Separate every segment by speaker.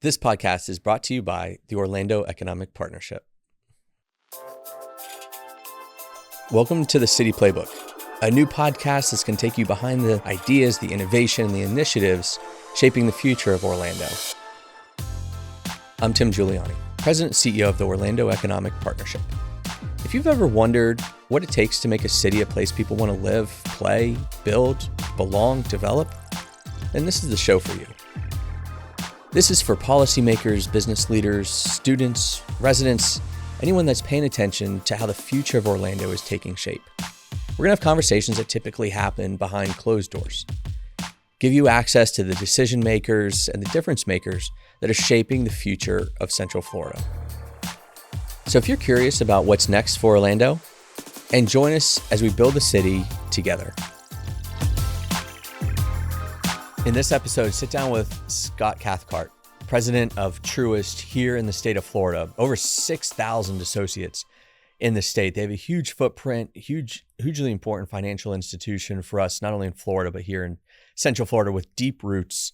Speaker 1: This podcast is brought to you by the Orlando Economic Partnership. Welcome to the City Playbook, a new podcast that's going to take you behind the ideas, the innovation, and the initiatives shaping the future of Orlando. I'm Tim Giuliani, President and CEO of the Orlando Economic Partnership. If you've ever wondered what it takes to make a city a place people want to live, play, build, belong, develop, then this is the show for you. This is for policymakers, business leaders, students, residents, anyone that's paying attention to how the future of Orlando is taking shape. We're going to have conversations that typically happen behind closed doors, give you access to the decision makers and the difference makers that are shaping the future of Central Florida. So if you're curious about what's next for Orlando, and join us as we build the city together. In this episode, sit down with Scott Cathcart, president of Truist here in the state of Florida. Over 6,000 associates in the state. They have a huge footprint, hugely important financial institution for us, not only in Florida, but here in Central Florida with deep roots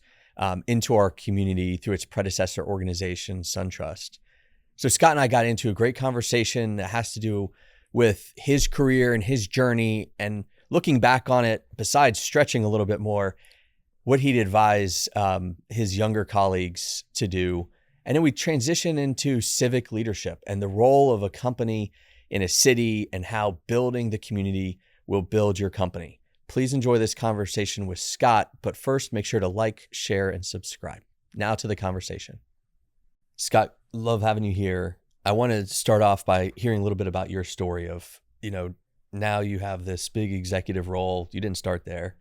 Speaker 1: into our community through its predecessor organization, SunTrust. So Scott and I got into a great conversation that has to do with his career and his journey, and looking back on it, besides stretching a little bit more, what he'd advise his younger colleagues to do. And then we transition into civic leadership and the role of a company in a city and how building the community will build your company. Please enjoy this conversation with Scott, but first make sure to like, share, and subscribe. Now to the conversation. Scott, love having you here. I want to start off by hearing a little bit about your story of, now you have this big executive role. You didn't start there.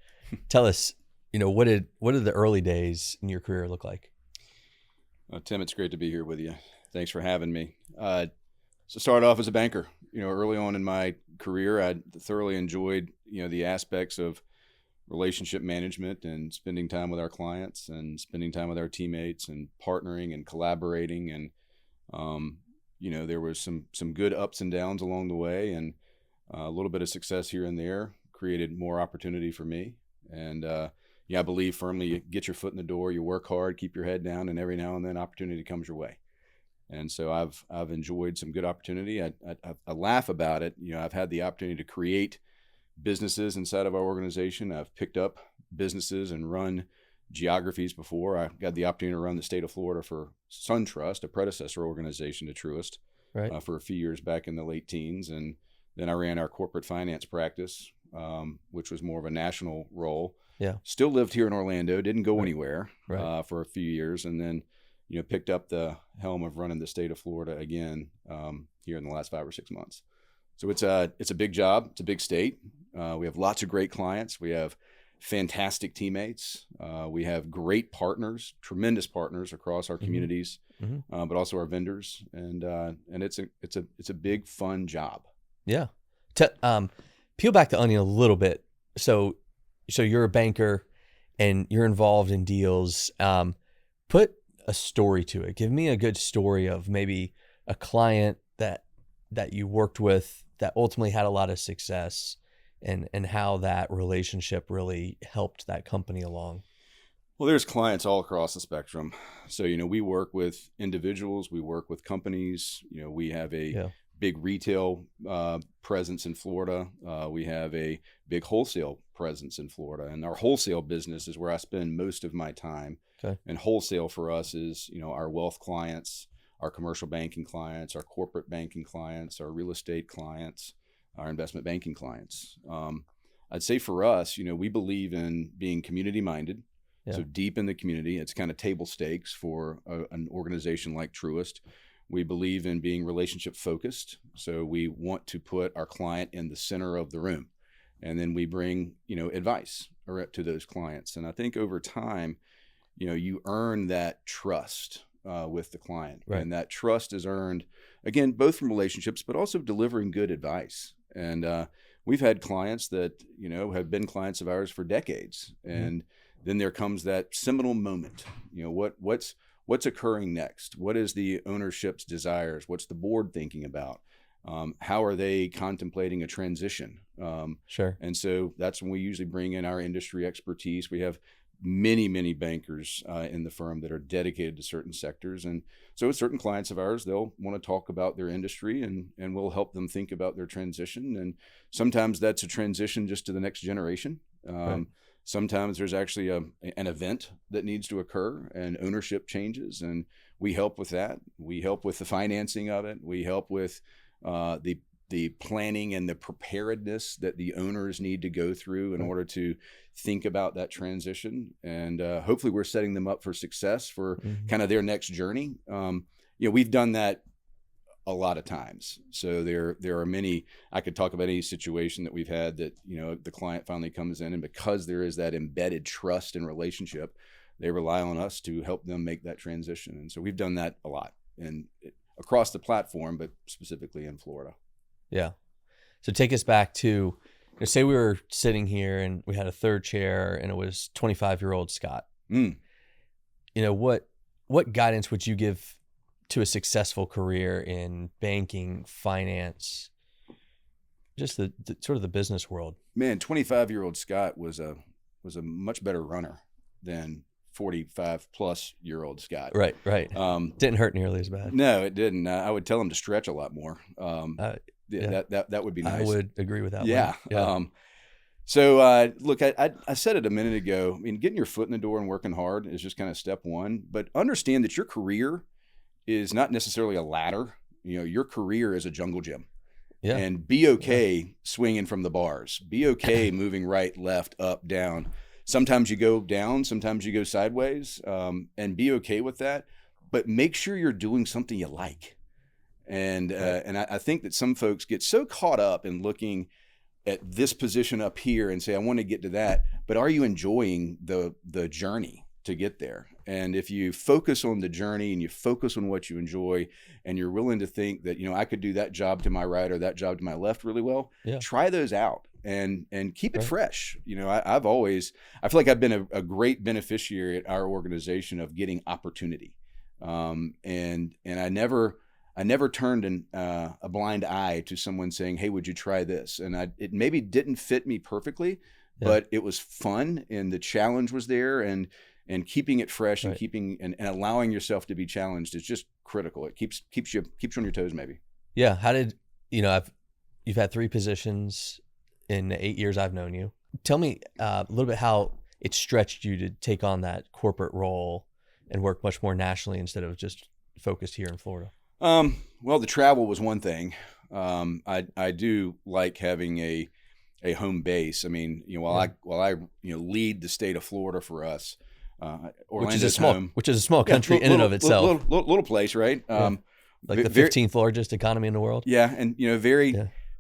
Speaker 1: Tell us, what did the early days in your career look like?
Speaker 2: Tim, it's great to be here with you. Thanks for having me. So started off as a banker. Early on in my career, I thoroughly enjoyed, the aspects of relationship management and spending time with our clients and spending time with our teammates and partnering and collaborating. And, there was some good ups and downs along the way, and a little bit of success here and there created more opportunity for me. And, I believe firmly you get your foot in the door, you work hard, keep your head down, and every now and then opportunity comes your way. And so I've enjoyed some good opportunity. I laugh about it. I've had the opportunity to create businesses inside of our organization. I've picked up businesses and run geographies before. I got the opportunity to run the state of Florida for SunTrust, a predecessor organization to Truist,
Speaker 1: right,
Speaker 2: for a few years back in the late teens. And then I ran our corporate finance practice, which was more of a national role.
Speaker 1: Yeah.
Speaker 2: Still lived here in Orlando, didn't go
Speaker 1: Right.
Speaker 2: anywhere for a few years, and then picked up the helm of running the state of Florida again here in the last 5 or 6 months. So it's a big job. It's a big state. We have lots of great clients. We have fantastic teammates. We have great partners, tremendous partners across our communities, but also our vendors, and it's a big fun job.
Speaker 1: Yeah. Peel back the onion a little bit. So you're a banker and you're involved in deals. Put a story to it. Give me a good story of maybe a client that you worked with that ultimately had a lot of success, and how that relationship really helped that company along.
Speaker 2: Well, there's clients all across the spectrum. So, we work with individuals, we work with companies, we have a big retail presence in Florida. We have a big wholesale presence in Florida, and our wholesale business is where I spend most of my time.
Speaker 1: Okay.
Speaker 2: And wholesale for us is, our wealth clients, our commercial banking clients, our corporate banking clients, our real estate clients, our investment banking clients. I'd say for us, we believe in being community minded.
Speaker 1: Yeah.
Speaker 2: So deep in the community, it's kind of table stakes for an organization like Truist. We believe in being relationship focused. So we want to put our client in the center of the room. And then we bring, advice to those clients. And I think over time, you earn that trust with the client.
Speaker 1: Right.
Speaker 2: And that trust is earned, again, both from relationships, but also delivering good advice. And we've had clients that, have been clients of ours for decades. And then there comes that seminal moment. What's occurring next? What is the ownership's desires? What's the board thinking about? How are they contemplating a transition?
Speaker 1: Sure.
Speaker 2: And so that's when we usually bring in our industry expertise. We have many bankers in the firm that are dedicated to certain sectors. And so with certain clients of ours, they'll want to talk about their industry, and we'll help them think about their transition. And sometimes that's a transition just to the next generation.
Speaker 1: Right.
Speaker 2: Sometimes there's actually an event that needs to occur and ownership changes, and we help with that. We help with the financing of it. We help with the planning and the preparedness that the owners need to go through in order to think about that transition. And hopefully we're setting them up for success for kind of their next journey. We've done that a lot of times. So there are many, I could talk about any situation that we've had that, the client finally comes in, and because there is that embedded trust and relationship, they rely on us to help them make that transition. And so we've done that a lot and across the platform, but specifically in Florida. Yeah.
Speaker 1: So take us back to, say we were sitting here and we had a third chair and it was 25-year-old Scott. What guidance would you give to a successful career in banking, finance, just the sort of the business world?
Speaker 2: Man, 25-year-old Scott was a much better runner than 45-plus-year-old Scott.
Speaker 1: Right. Didn't hurt nearly as bad.
Speaker 2: No, it didn't. I would tell him to stretch a lot more. That would be nice.
Speaker 1: I would agree with that.
Speaker 2: Yeah. So look, I said it a minute ago. I mean, getting your foot in the door and working hard is just kind of step one. But understand that your career is not necessarily a ladder. Your career is a jungle gym.
Speaker 1: Yeah.
Speaker 2: And be okay swinging from the bars. Be okay moving right, left, up, down. Sometimes you go down, sometimes you go sideways, and be okay with that. But make sure you're doing something you like. And I think that some folks get so caught up in looking at this position up here and say, I want to get to that. But are you enjoying the journey to get there? And if you focus on the journey and you focus on what you enjoy, and you're willing to think that, I could do that job to my right or that job to my left really well, try those out and keep it fresh. I feel like I've been a great beneficiary at our organization of getting opportunity. And I never turned a blind eye to someone saying, hey, would you try this? And it maybe didn't fit me perfectly, but it was fun and the challenge was there, and keeping it fresh and keeping and allowing yourself to be challenged is just critical. It keeps you on your toes, maybe.
Speaker 1: Yeah. How did, you've had 3 positions in the 8 years I've known you. Tell me a little bit how it stretched you to take on that corporate role and work much more nationally instead of just focused here in Florida.
Speaker 2: Well, the travel was one thing. I do like having a home base. I mean, while I lead the state of Florida for us, Orlando's home,
Speaker 1: which is a small country in and of itself.
Speaker 2: Little place, right?
Speaker 1: Like the 15th largest economy in the world.
Speaker 2: Yeah, and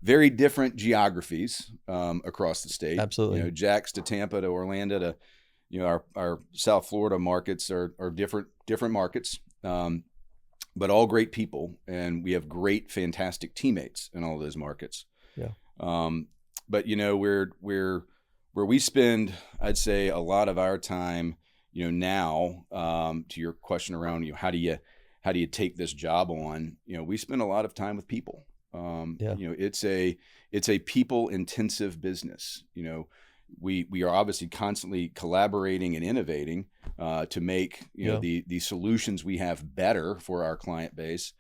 Speaker 2: very different geographies across the state.
Speaker 1: Absolutely.
Speaker 2: Jax to Tampa to Orlando to our South Florida markets are different markets. But all great people, and we have great, fantastic teammates in all those markets.
Speaker 1: Yeah.
Speaker 2: But where we spend, I'd say, a lot of our time, now, to your question around, how do you take this job on? We spend a lot of time with people. It's a people intensive business. We are obviously constantly collaborating and innovating to make the solutions we have better for our client base.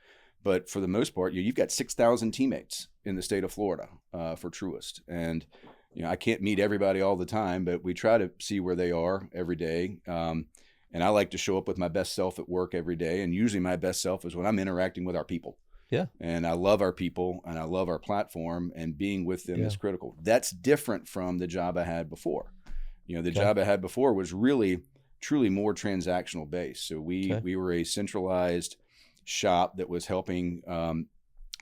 Speaker 2: But for the most part, you've got 6,000 teammates in the state of Florida for Truist. And I can't meet everybody all the time, but we try to see where they are every day. And I like to show up with my best self at work every day. And usually my best self is when I'm interacting with our people.
Speaker 1: Yeah.
Speaker 2: And I love our people and I love our platform, and being with them is critical. That's different from the job I had before. The job I had before was really, truly more transactional based. So we were a centralized shop that was helping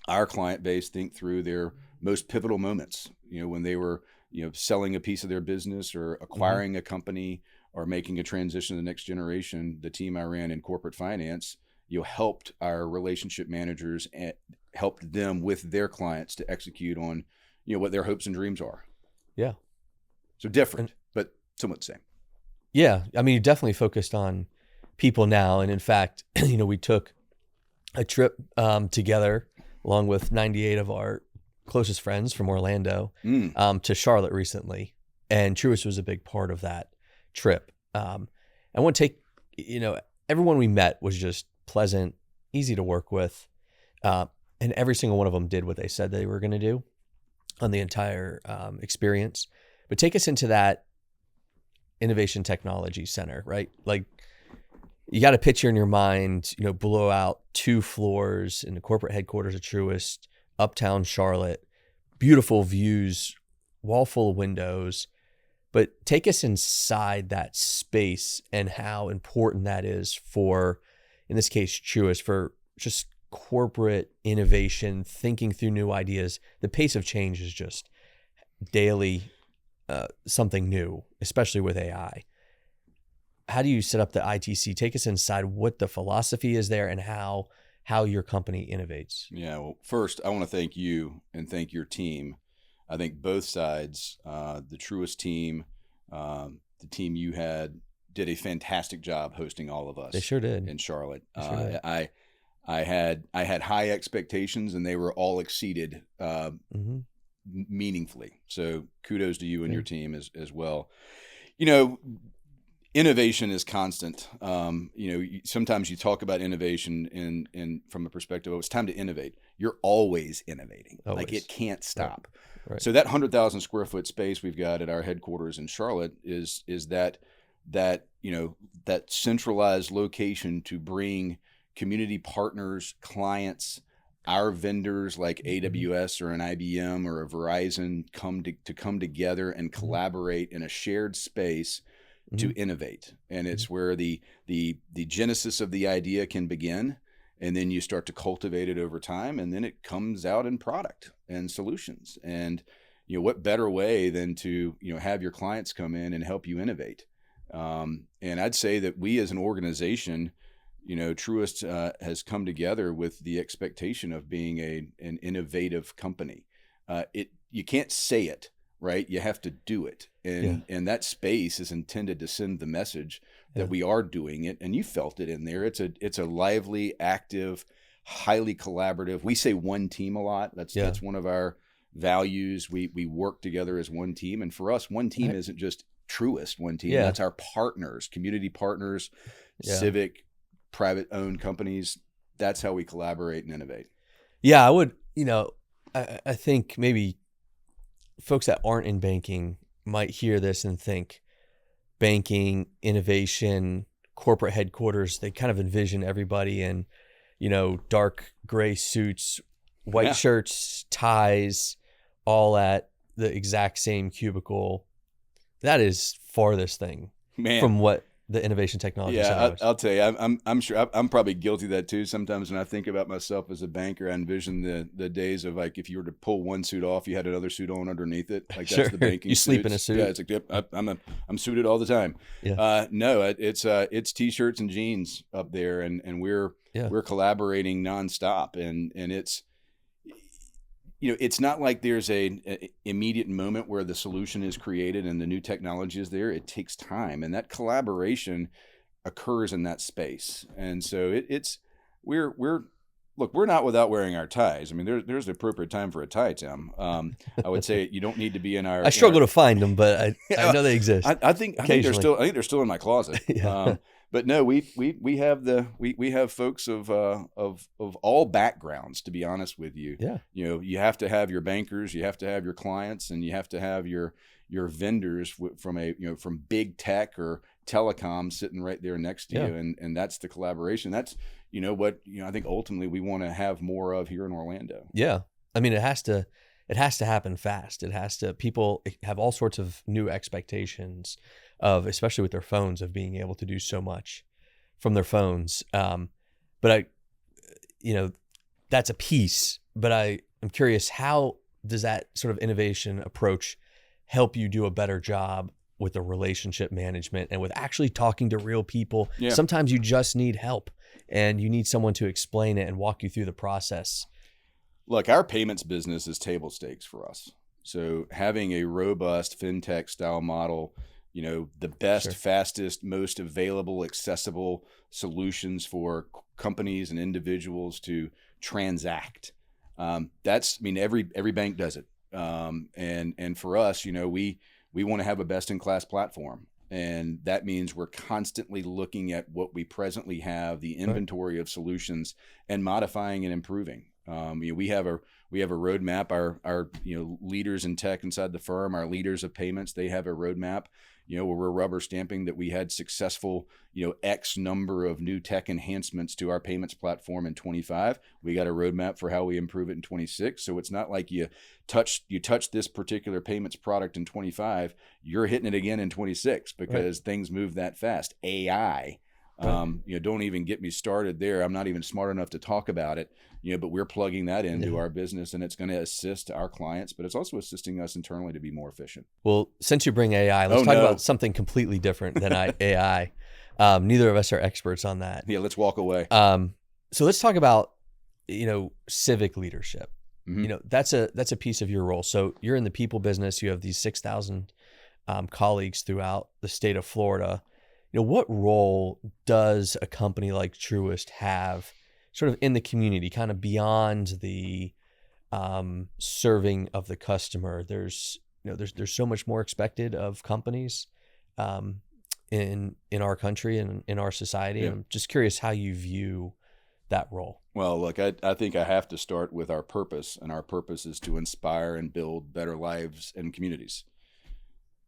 Speaker 2: our client base think through their most pivotal moments, when they were, selling a piece of their business or acquiring a company or making a transition to the next generation. The team I ran in corporate finance, helped our relationship managers and helped them with their clients to execute on, what their hopes and dreams are.
Speaker 1: Yeah.
Speaker 2: So different, but somewhat the same.
Speaker 1: Yeah. I mean, you definitely focused on people now. And in fact, we took a trip together along with 98 of our closest friends from Orlando to Charlotte recently. And Truist was a big part of that trip. I want to take, everyone we met was just pleasant, easy to work with. And every single one of them did what they said they were going to do on the entire experience. But take us into that innovation technology center, right? Like, you got a picture in your mind, blow out 2 floors in the corporate headquarters of Truist, uptown Charlotte, beautiful views, wall full of windows. But take us inside that space and how important that is for, in this case, Truist, for just corporate innovation, thinking through new ideas. The pace of change is just daily something new, especially with AI. How do you set up the ITC? Take us inside what the philosophy is there and how your company innovates.
Speaker 2: Yeah, well, first, I want to thank you and thank your team. I think both sides, the Truist team, the team you had, did a fantastic job hosting all of us.
Speaker 1: They sure did.
Speaker 2: In Charlotte.
Speaker 1: Sure did.
Speaker 2: I had high expectations, and they were all exceeded meaningfully. So kudos to you and your team as well. Innovation is constant. Sometimes you talk about innovation in from a perspective of it's time to innovate. You're always innovating.
Speaker 1: Always.
Speaker 2: Like, it can't stop.
Speaker 1: Right.
Speaker 2: So that 100,000 square foot space we've got at our headquarters in Charlotte is that centralized location to bring community partners, clients, our vendors like AWS or an IBM or a Verizon come together and collaborate in a shared space to innovate. And it's where the genesis of the idea can begin, and then you start to cultivate it over time, and then it comes out in product and solutions. And what better way than to have your clients come in and help you innovate. And I'd say that we as an organization, Truist has come together with the expectation of being an innovative company. You can't say it, right? You have to do it. And that space is intended to send the message that we are doing it. And you felt it in there. It's a lively, active, highly collaborative. We say one team a lot. That's one of our values. We work together as one team. And for us, one team isn't just Truist, one team. That's our partners, community partners, civic, private owned companies. That's how we collaborate and innovate.
Speaker 1: Yeah, I would, I think maybe folks that aren't in banking might hear this and think banking, innovation, corporate headquarters, they kind of envision everybody in, dark gray suits, white shirts, ties, all at the exact same cubicle. That is farthest thing from what the innovation technology center was.
Speaker 2: I'll tell you, I'm sure I'm probably guilty of that too. Sometimes when I think about myself as a banker, I envision the days of, like, if you were to pull one suit off, you had another suit on underneath it. Like, that's the banking.
Speaker 1: You sleep
Speaker 2: suits.
Speaker 1: in a suit.
Speaker 2: Yeah, it's like I'm suited all the time.
Speaker 1: Yeah.
Speaker 2: No, it's t-shirts and jeans up there, and we're collaborating nonstop, and it's. It's not like there's an immediate moment where the solution is created and the new technology is there. It takes time, and that collaboration occurs in that space. And so we're not without wearing our ties. I mean, there's the appropriate time for a tie, Tim. I would say you don't need to be in our.
Speaker 1: I struggle to find them, but I know they exist.
Speaker 2: I think they're still in my closet. But no, we have folks of all backgrounds, to be honest with you.
Speaker 1: Yeah.
Speaker 2: You have to have your bankers, you have to have your clients, and you have to have your vendors from big tech or telecom sitting right there next to you, and that's the collaboration. That's I think ultimately we want to have more of here in Orlando.
Speaker 1: Yeah. I mean, it has to happen fast. People have all sorts of new expectations of, especially with their phones, of being able to do so much from their phones. But that's a piece, but I'm curious, how does that sort of innovation approach help you do a better job with the relationship management and with actually talking to real people? Yeah. Sometimes you just need help and you need someone to explain it and walk you through the process.
Speaker 2: Look, our payments business is table stakes for us. So having a robust fintech style model, the best, fastest, most available, accessible solutions for companies and individuals to transact. Every bank does it. And for us, we want to have a best in class platform. And that means we're constantly looking at what we presently have, the inventory of solutions, and modifying and improving. We have a roadmap. Our leaders in tech inside the firm, our leaders of payments, they have a roadmap. Where we're rubber stamping that we had successful, X number of new tech enhancements to our payments platform in 25. We got a roadmap for how we improve it in 26. So it's not like you touch this particular payments product in 25, you're hitting it again in 26 because things move that fast. AI, don't even get me started there. I'm not even smart enough to talk about it, but we're plugging that into our business, and it's going to assist our clients, but it's also assisting us internally to be more efficient.
Speaker 1: Well, since you bring AI, let's talk about something completely different than AI. Neither of us are experts on that.
Speaker 2: Yeah, let's walk away.
Speaker 1: So let's talk about, civic leadership.
Speaker 2: Mm-hmm.
Speaker 1: That's a piece of your role. So you're in the people business. You have these 6,000 colleagues throughout the state of Florida. What role does a company like Truist have sort of in the community, kind of beyond the serving of the customer? There's so much more expected of companies in our country and in our society.
Speaker 2: Yeah.
Speaker 1: I'm just curious how you view that role.
Speaker 2: Well, look, I think I have to start with our purpose, and our purpose is to inspire and build better lives and communities.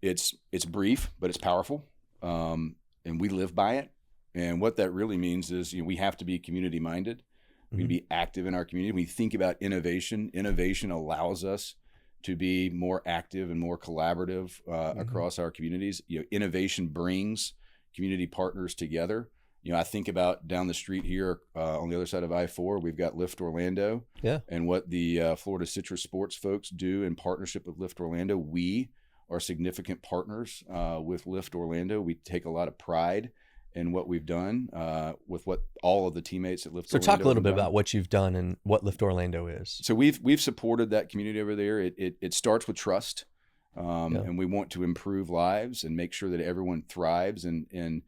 Speaker 2: It's brief, but it's powerful, and we live by it. And what that really means is, we have to be community minded. We be active in our community. When we think about innovation, innovation allows us to be more active and more collaborative across our communities. Innovation brings community partners together. I think about down the street here on the other side of I-4, we've got Lift Orlando.
Speaker 1: Yeah.
Speaker 2: And what the Florida Citrus Sports folks do in partnership with Lift Orlando, we are significant partners with Lift Orlando. We take a lot of pride in what we've done with what all of the teammates at Lift Orlando.
Speaker 1: So talk a little bit about what you've done and what Lift Orlando is.
Speaker 2: So we've supported that community over there. It starts with trust, and we want to improve lives and make sure that everyone thrives in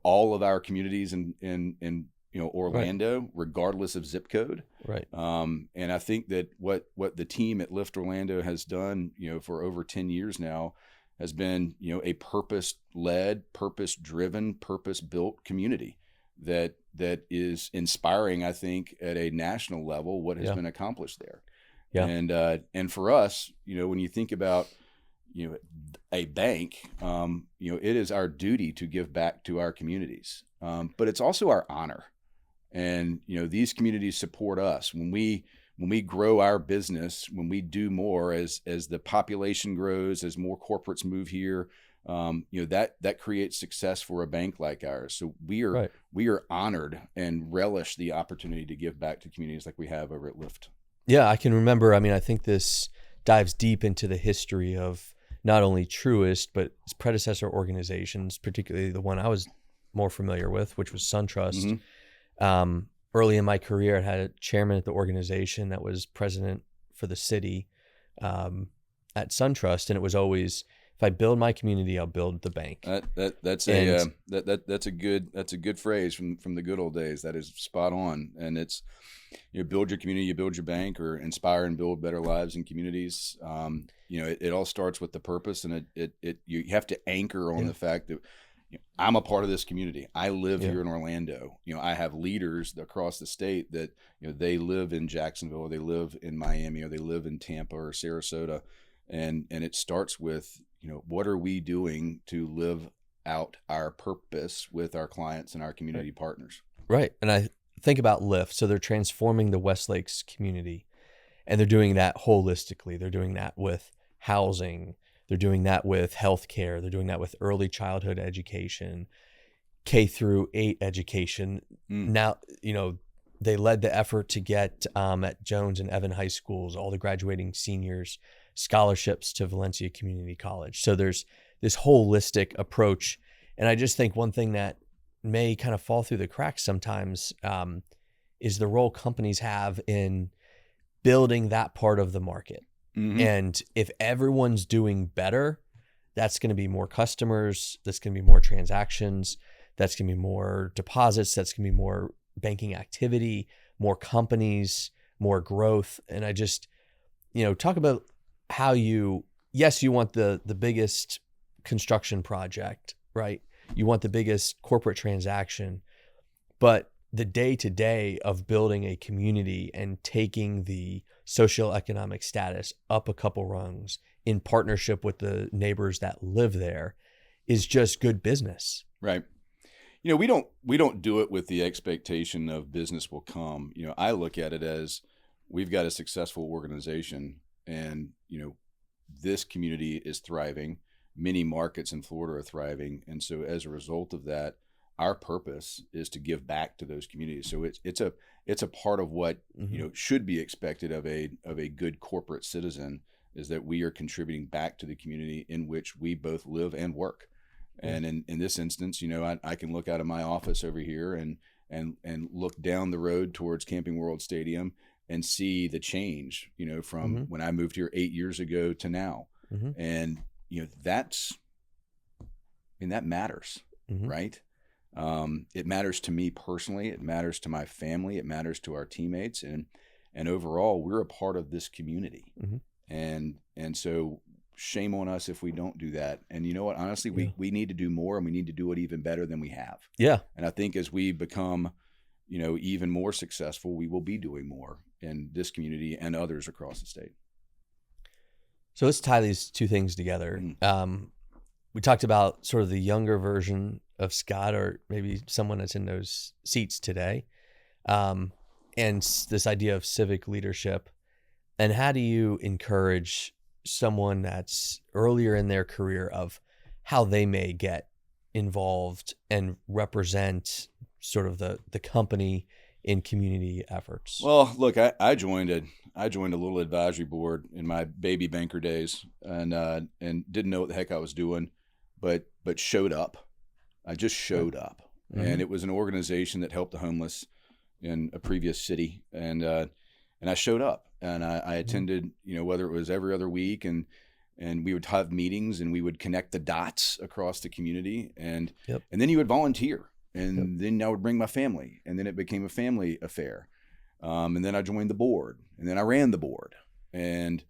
Speaker 2: all of our communities in Orlando, regardless of zip code.
Speaker 1: Right.
Speaker 2: And I think that what the team at Lift Orlando has done, for over 10 years now, has been, a purpose-led, purpose-driven, purpose-built community that is inspiring, I think, at a national level what has been accomplished there. Yeah. And for us, when you think about, a bank, it is our duty to give back to our communities, but it's also our honor. And, these communities support us when we grow our business, when we do more, as the population grows, as more corporates move here, that creates success for a bank like ours. So we are honored and relish the opportunity to give back to communities like we have over at Lyft.
Speaker 1: Yeah, I can remember. I mean, I think this dives deep into the history of not only Truist, but its predecessor organizations, particularly the one I was more familiar with, which was SunTrust. Mm-hmm. Early in my career, I had a chairman at the organization that was president for the city at SunTrust, and it was always, if I build my community, I'll build the bank.
Speaker 2: That's a good phrase from the good old days. That is spot on, and it's build your community, you build your bank, or inspire and build better lives and communities. It all starts with the purpose, and you have to anchor on the fact that I'm a part of this community. I live here in Orlando. I have leaders across the state that they live in Jacksonville, or they live in Miami, or they live in Tampa or Sarasota, and it starts with what are we doing to live out our purpose with our clients and our community partners.
Speaker 1: Right, and I think about Lyft. So they're transforming the West Lakes community, and they're doing that holistically. They're doing that with housing. They're doing that with healthcare. They're doing that with early childhood education, K through 8 education. Now, they led the effort to get at Jones and Evan high schools, all the graduating seniors, scholarships to Valencia Community College. So there's this holistic approach. And I just think one thing that may kind of fall through the cracks sometimes is the role companies have in building that part of the market. Mm-hmm. And if everyone's doing better, that's going to be more customers, that's going to be more transactions, that's going to be more deposits, that's going to be more banking activity, more companies, more growth. And I just, talk about how you want the biggest construction project right? You want the biggest corporate transaction, but the day-to-day of building a community and taking the socioeconomic status up a couple rungs in partnership with the neighbors that live there is just good business.
Speaker 2: Right. We don't do it with the expectation of business will come. I look at it as we've got a successful organization, and this community is thriving. Many markets in Florida are thriving, and so as a result of that, our purpose is to give back to those communities. So it's a part of what should be expected of a good corporate citizen, is that we are contributing back to the community in which we both live and work. And in this instance, I can look out of my office over here and look down the road towards Camping World Stadium and see the change, from when I moved here 8 years ago to now. And that matters, right? It matters to me personally. It matters to my family. It matters to our teammates, and overall, we're a part of this community. And so, shame on us if we don't do that. And you know what? Honestly, we need to do more, and we need to do it even better than we have.
Speaker 1: Yeah.
Speaker 2: And I think as we become, even more successful, we will be doing more in this community and others across the state.
Speaker 1: So let's tie these two things together. We talked about sort of the younger version of Scott, or maybe someone that's in those seats today, and this idea of civic leadership. And how do you encourage someone that's earlier in their career of how they may get involved and represent sort of the company in community efforts?
Speaker 2: Well, look, I joined a little advisory board in my baby banker days, and didn't know what the heck I was doing, but showed up. I just showed up, and it was an organization that helped the homeless in a previous city, and I showed up, and I attended, whether it was every other week, and we would have meetings, and we would connect the dots across the community, and then you would volunteer, and then I would bring my family, and then it became a family affair, and then I joined the board, and then I ran the board, and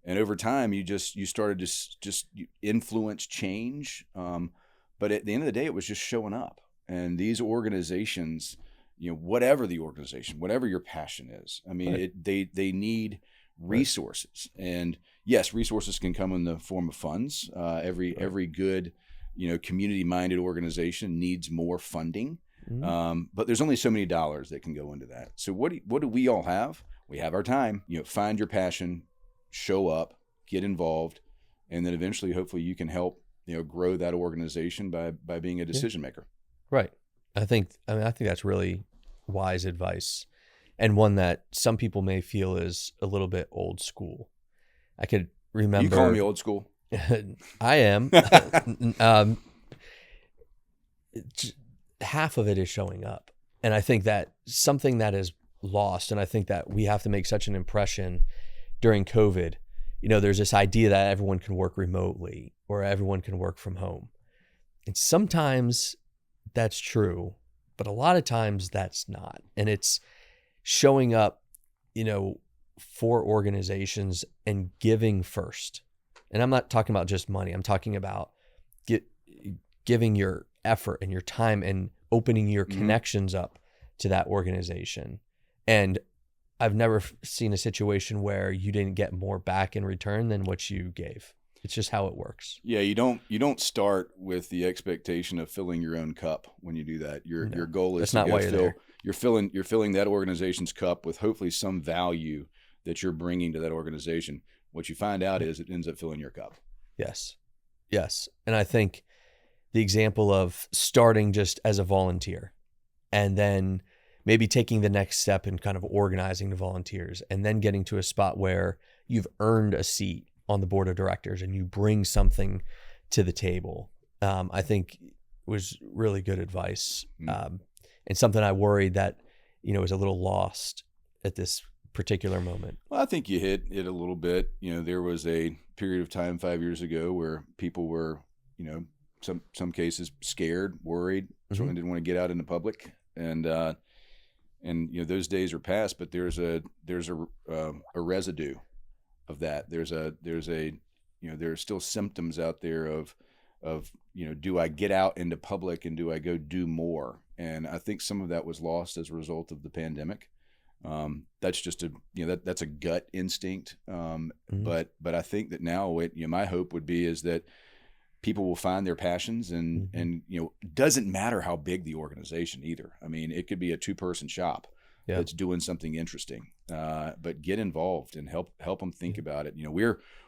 Speaker 2: over time you started to just influence change, but at the end of the day, it was just showing up, and these organizations, whatever the organization, whatever your passion is, I mean, they need resources, and yes, resources can come in the form of funds. Every good, community-minded organization needs more funding, but there's only so many dollars that can go into that. So what do we all have? We have our time. Find your passion, show up, get involved, and then eventually, hopefully, you can help grow that organization by being a decision maker.
Speaker 1: Right. I think that's really wise advice, and one that some people may feel is a little bit old school. I could remember.
Speaker 2: You call me old school?
Speaker 1: I am. Half of it is showing up, and I think that something that is lost, and I think that we have to make such an impression during COVID. There's this idea that everyone can work remotely or everyone can work from home, and sometimes that's true, but a lot of times that's not. And it's showing up, for organizations and giving first. And I'm not talking about just money. I'm talking about giving your effort and your time and opening your connections up to that organization. And I've never seen a situation where you didn't get more back in return than what you gave. It's just how it works.
Speaker 2: Yeah, you don't start with the expectation of filling your own cup when you do that. Your goal is
Speaker 1: that's not why you're there.
Speaker 2: You're filling that organization's cup with hopefully some value that you're bringing to that organization. What you find out is it ends up filling your cup.
Speaker 1: Yes. And I think the example of starting just as a volunteer and then maybe taking the next step and kind of organizing the volunteers and then getting to a spot where you've earned a seat on the board of directors and you bring something to the table, I think was really good advice. And something I worried that, was a little lost at this particular moment.
Speaker 2: Well, I think you hit it a little bit. There was a period of time 5 years ago where people were, some cases scared, worried, certainly didn't want to get out in the public. And those days are past, but there's a residue of that. There are still symptoms out there of do I get out into public and do I go do more? And I think some of that was lost as a result of the pandemic. That's just that's a gut instinct. But I think that now my hope would be is that people will find their passions and doesn't matter how big the organization either. I mean, it could be a 2-person shop that's doing something interesting, but get involved and help them think about it.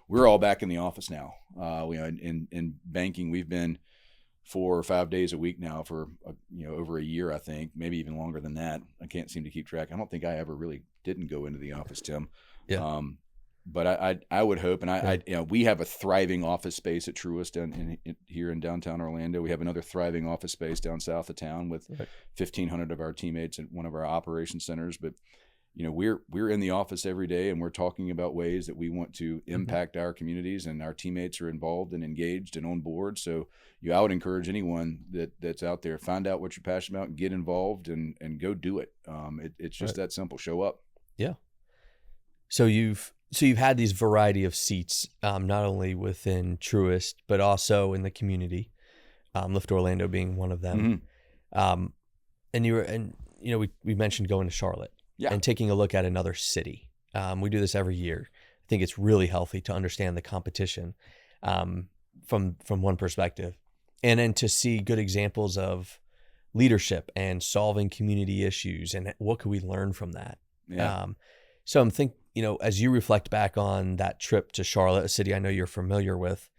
Speaker 2: We're all back in the office now. In banking, we've been 4 or 5 days a week now for over a year, I think, maybe even longer than that. I can't seem to keep track. I don't think I ever really didn't go into the office, Tim. Yeah. But I would hope, and we have a thriving office space at Truist here in downtown Orlando. We have another thriving office space down south of town with 1,500 of our teammates at one of our operations centers. But we're in the office every day, and we're talking about ways that we want to impact our communities, and our teammates are involved and engaged and on board. So I would encourage anyone that's out there, find out what you're passionate about, and get involved and go do it. It's just that simple. Show up.
Speaker 1: Yeah. So you've had these variety of seats, not only within Truist, but also in the community, Lift Orlando being one of them. And we mentioned going to Charlotte and taking a look at another city. We do this every year. I think it's really healthy to understand the competition from one perspective, and then to see good examples of leadership and solving community issues, and what could we learn from that. So I'm thinking, as you reflect back on that trip to Charlotte, a city I know you're familiar with,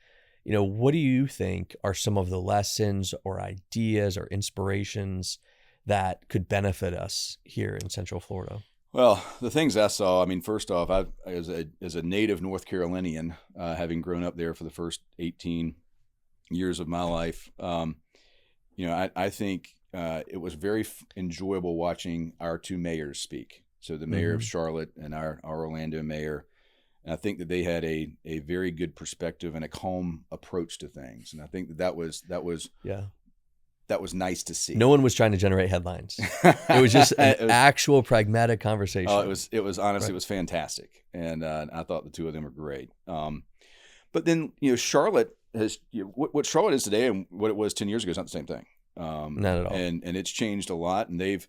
Speaker 1: what do you think are some of the lessons or ideas or inspirations that could benefit us here in Central Florida?
Speaker 2: Well, the things I saw, I mean, first off, as a native North Carolinian, having grown up there for the first 18 years of my life, I think it was very enjoyable watching our 2 mayors speak. So the mayor of Charlotte and our Orlando mayor. And I think that they had a very good perspective and a calm approach to things. And I think that was nice to see.
Speaker 1: No one was trying to generate headlines. It was just an actual pragmatic conversation.
Speaker 2: Oh, it was honestly, it was fantastic. And I thought the 2 of them were great. But then, Charlotte has, what Charlotte is today and what it was 10 years ago is not the same thing.
Speaker 1: Not at all.
Speaker 2: And it's changed a lot, and they've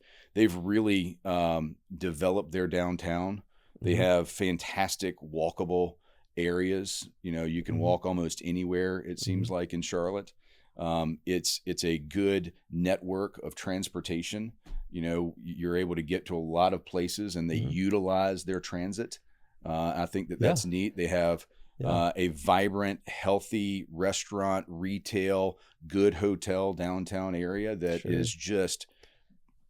Speaker 2: really developed their downtown. They have fantastic walkable areas. You can walk almost anywhere, it seems like, in Charlotte. It's a good network of transportation. You're able to get to a lot of places, and they utilize their transit. I think that's neat. They have a vibrant, healthy restaurant, retail, good hotel downtown area that is just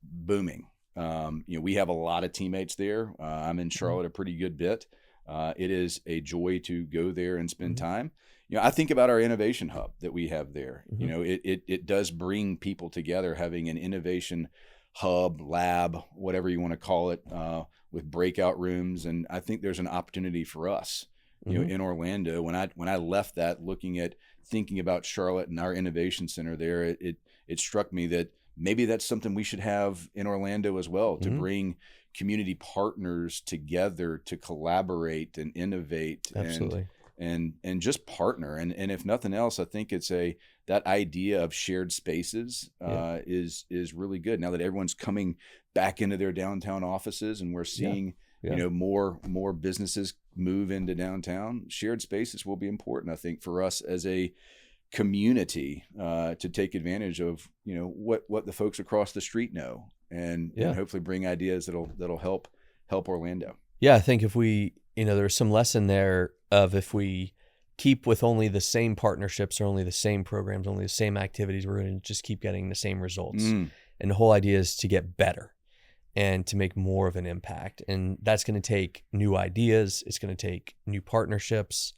Speaker 2: booming. We have a lot of teammates there. I'm in Charlotte a pretty good bit. It is a joy to go there and spend time. I think about our innovation hub that we have there. It does bring people together, having an innovation hub, lab, whatever you want to call it, with breakout rooms. And I think there's an opportunity for us, in Orlando. When I left that, thinking about Charlotte and our innovation center there, it struck me that maybe that's something we should have in Orlando as well, to bring community partners together to collaborate and innovate.
Speaker 1: Absolutely.
Speaker 2: And just partner. And if nothing else, I think it's that idea of shared spaces is really good now that everyone's coming back into their downtown offices, and we're seeing more businesses move into downtown. Shared spaces will be important, I think, for us as a community to take advantage of what the folks across the street know, and hopefully bring ideas that'll help Orlando.
Speaker 1: Yeah, I think if we there's some lesson there of if we keep with only the same partnerships or only the same programs, only the same activities, we're going to just keep getting the same results. And the whole idea is to get better and to make more of an impact. And that's going to take new ideas. It's going to take new partnerships.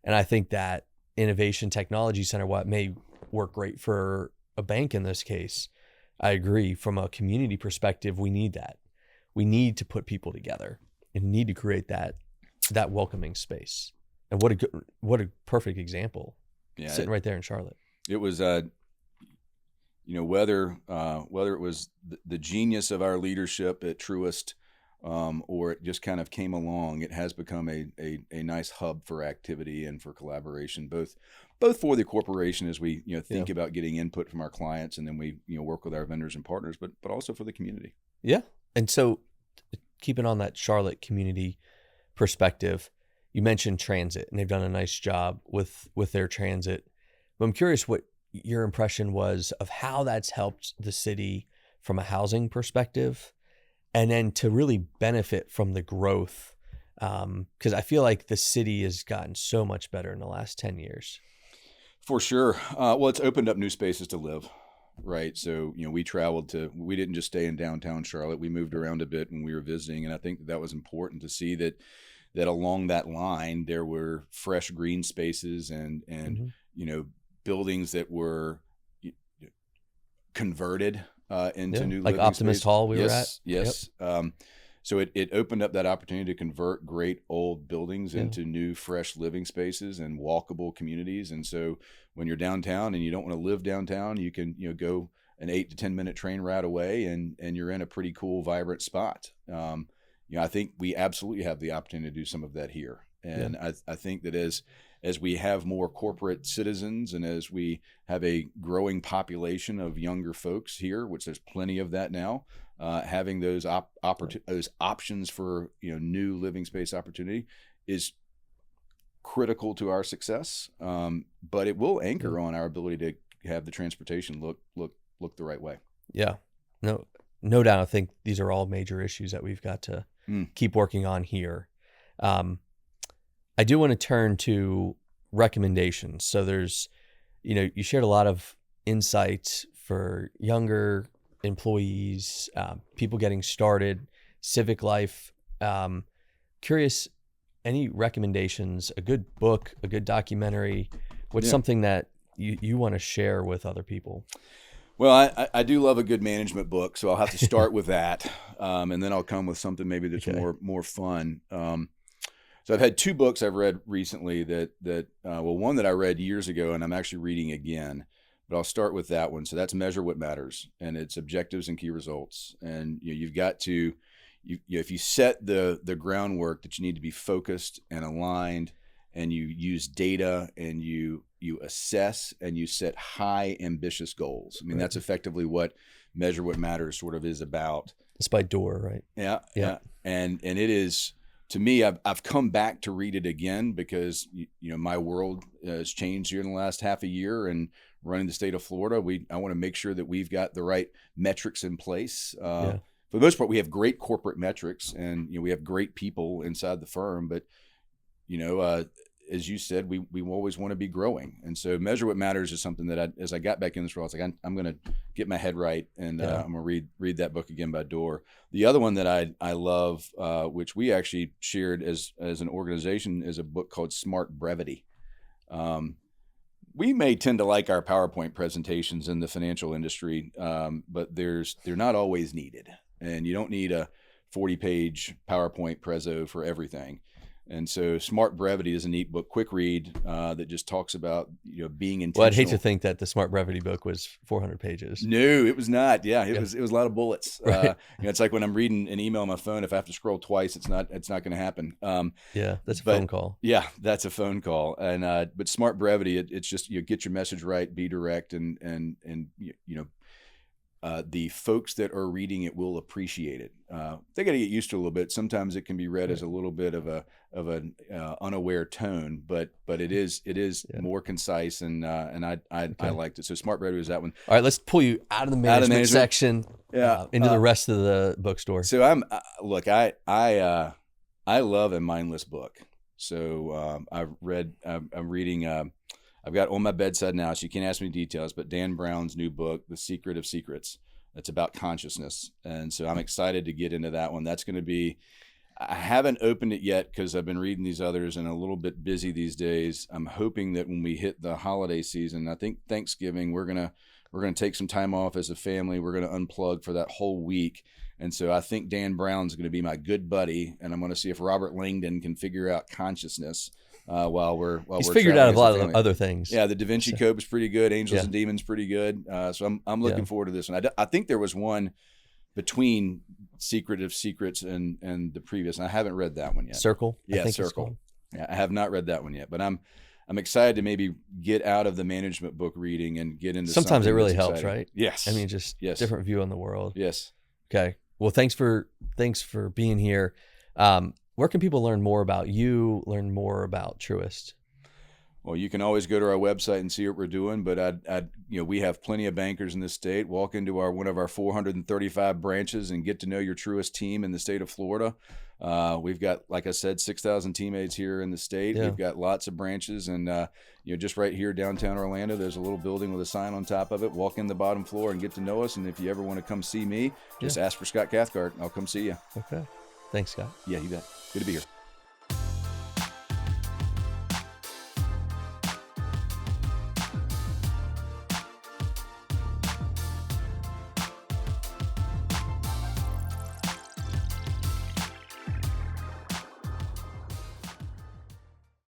Speaker 1: And I think that Innovation Technology Center, what may work great for a bank in this case, I agree. From a community perspective, we need that. We need to put people together and need to create that welcoming space. And what a perfect example, sitting right there in Charlotte.
Speaker 2: It was, whether it was the genius of our leadership at Truist, or it just kind of came along, it has become a nice hub for activity and for collaboration, both both for the corporation as we think about getting input from our clients, and then we work with our vendors and partners, but also for the community.
Speaker 1: Yeah. And so keeping on that Charlotte community perspective, you mentioned transit, and they've done a nice job with their transit. But I'm curious what your impression was of how that's helped the city from a housing perspective, and then to really benefit from the growth. Because I feel like the city has gotten so much better in the last 10 years.
Speaker 2: For sure. Well, it's opened up new spaces to live, right? So, we didn't just stay in downtown Charlotte. We moved around a bit when we were visiting. And I think that was important to see that along that line, there were fresh green spaces and buildings that were converted into new
Speaker 1: like
Speaker 2: living
Speaker 1: Optimist
Speaker 2: space.
Speaker 1: Hall we were at.
Speaker 2: Yes.
Speaker 1: Yep.
Speaker 2: So it opened up that opportunity to convert great old buildings into new, fresh living spaces and walkable communities. And so when you're downtown and you don't want to live downtown, you can go an 8 to 10 minute train ride away, and you're in a pretty cool, vibrant spot. I think we absolutely have the opportunity to do some of that here. And I think that as we have more corporate citizens, and as we have a growing population of younger folks here, which there's plenty of that now, having those those options for new living space opportunity is critical to our success. But it will anchor on our ability to have the transportation look the right way.
Speaker 1: Yeah, no doubt. I think these are all major issues that we've got to keep working on here. I do want to turn to recommendations. So there's, you shared a lot of insights for younger employees, people getting started, civic life. Curious, any recommendations, a good book, a good documentary, what's something that you want to share with other people?
Speaker 2: Well, I do love a good management book, so I'll have to start with that, and then I'll come with something maybe that's more fun. So I've had 2 books I've read recently that one that I read years ago, and I'm actually reading again, but I'll start with that one. So that's Measure What Matters, and it's objectives and key results. And you've got to, if you set the groundwork that you need to be focused and aligned, and you use data, and you assess, and you set high ambitious goals. I mean, that's effectively what Measure What Matters sort of is about.
Speaker 1: It's by Doerr, right?
Speaker 2: Yeah. And it is, to me, I've come back to read it again because my world has changed here in the last half a year, and running the state of Florida, I want to make sure that we've got the right metrics in place. For the most part, we have great corporate metrics, and we have great people inside the firm, but as you said, we always want to be growing. And so Measure What Matters is something that as I got back in this role, I was like, I'm going to get my head right, and I'm going to read that book again by Doerr. The other one that I love, which we actually shared as an organization, is a book called Smart Brevity. We may tend to like our PowerPoint presentations in the financial industry, but they're not always needed. And you don't need a 40-page PowerPoint prezzo for everything. And so Smart Brevity is a neat book, quick read, that just talks about, being intentional.
Speaker 1: Well, I'd hate to think that the Smart Brevity book was 400 pages.
Speaker 2: No, it was not. Yeah, it was a lot of bullets. Right. It's like when I'm reading an email on my phone, if I have to scroll twice, it's not going to happen.
Speaker 1: That's a phone call.
Speaker 2: Yeah, that's a phone call. And but Smart Brevity, it's just get your message right, be direct, and the folks that are reading it will appreciate it. They got to get used to it a little bit. Sometimes it can be read as a little bit of an unaware tone, but it is more concise, and I liked it. So Smart Brevity was that one.
Speaker 1: All right, let's pull you out of the management section, into the rest of the bookstore.
Speaker 2: So I love a mindless book. So I'm reading. I've got on my bedside now, so you can't ask me details, but Dan Brown's new book, The Secret of Secrets. It's about consciousness. And so I'm excited to get into that one. That's going to be, I haven't opened it yet because I've been reading these others and a little bit busy these days. I'm hoping that when we hit the holiday season, I think Thanksgiving, we're going to take some time off as a family. We're going to unplug for that whole week. And so I think Dan Brown's going to be my good buddy, and I'm going to see if Robert Langdon can figure out consciousness. He's
Speaker 1: figured out a lot of other things.
Speaker 2: Yeah, the Da Vinci Code is pretty good. Angels and Demons pretty good. So I'm looking forward to this one. I think there was one between Secret of Secrets and the previous, and I haven't read that one yet.
Speaker 1: Circle?
Speaker 2: Yeah, Circle. Yeah, I have not read that one yet, but I'm I'm excited to maybe get out of the management book reading and get into
Speaker 1: sometimes it
Speaker 2: something
Speaker 1: really
Speaker 2: that's
Speaker 1: helps,
Speaker 2: exciting.
Speaker 1: right?
Speaker 2: Yes.
Speaker 1: I mean, just different view on the world.
Speaker 2: Yes.
Speaker 1: Okay. Well, thanks for being here. Where can people learn more about you, learn more about Truist?
Speaker 2: Well, you can always go to our website and see what we're doing, but we have plenty of bankers in this state. Walk into one of our 435 branches and get to know your Truist team in the state of Florida. We've got, like I said, 6,000 teammates here in the state.
Speaker 1: Yeah.
Speaker 2: We've got lots of branches, and just right here downtown Orlando, there's a little building with a sign on top of it. Walk in the bottom floor and get to know us. And if you ever want to come see me, just ask for Scott Cathcart, and I'll come see you.
Speaker 1: Okay. Thanks, Scott.
Speaker 2: Yeah, you bet. Good to be here.